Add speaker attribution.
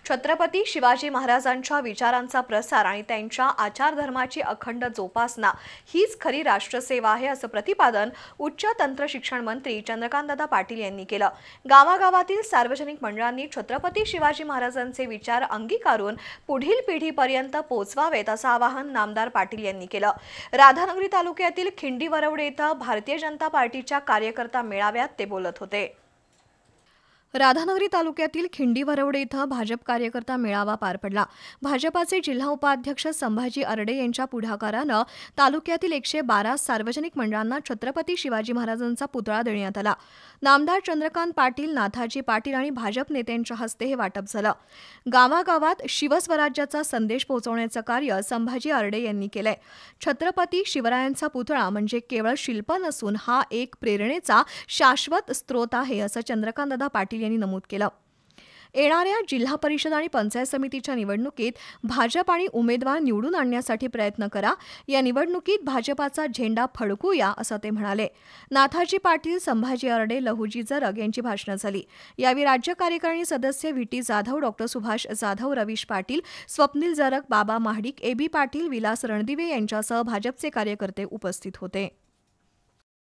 Speaker 1: छत्रपती शिवाजी महाराजांच्या विचारांचा प्रसार आणि त्यांच्या आचारधर्माची अखंड जोपासना हीच खरी राष्ट्रसेवा आहे, असं प्रतिपादन उच्च तंत्र शिक्षण मंत्री चंद्रकांतदादा पाटील यांनी केलं। गावागावातील सार्वजनिक मंडळांनी छत्रपती शिवाजी महाराजांचे विचार अंगीकारून पुढील पिढीपर्यंत पोहोचवावेत, असं आवाहन नामदार पाटील यांनी केलं। राधानगरी तालुक्यातील खिंडी वरवडे येथे भारतीय जनता पार्टीच्या कार्यकर्ता मेळाव्यात ते बोलत होते। राधानगरी तालुक्यातील खिंडी वरवडे इथं भाजप कार्यकर्ता मेळावा पार पडला। भाजपाचे जिल्हा उपाध्यक्ष संभाजी अरडे यांच्या पुढाकारानं तालुक्यातील 112 सार्वजनिक मंडळांना छत्रपती शिवाजी महाराजांचा पुतळा देण्यात आला। नामदार चंद्रकांत पाटील, नाथाजी पाटील आणि भाजप नेत्यांच्या हस्ते हे वाटप झालं। गावागावात शिवस्वराज्याचा संदेश पोहोचवण्याचं कार्य संभाजी अरडे यांनी केलंय। छत्रपती शिवरायांचा पुतळा म्हणजे केवळ शिल्प नसून हा एक प्रेरणेचा शाश्वत स्रोत आहे, असं चंद्रकांतदादा पाटील यांनी नमूद केलं। येणाऱ्या जिल्हा परिषद आणि पंचायत समितीच्या निवडणुकीत भाजप आणि उमेदवार निवडून आणण्यासाठी प्रयत्न करा। या निवडणुकीत भाजपाचा झेंडा फडकूया, असं ते म्हणाले। नाथाजी पाटील, संभाजी अरडे, लहुजी जरग यांची भाषणं झाली। यावेळी राज्य कार्यकारिणी सदस्य व्ही.टी. जाधव, डॉ. सुभाष जाधव, रवीश पाटील, स्वप्नील जरग, बाबा महाडिक, ए.बी. पाटील, विलास रणदिवे यांच्यासह भाजपचे कार्यकर्ते उपस्थित होते।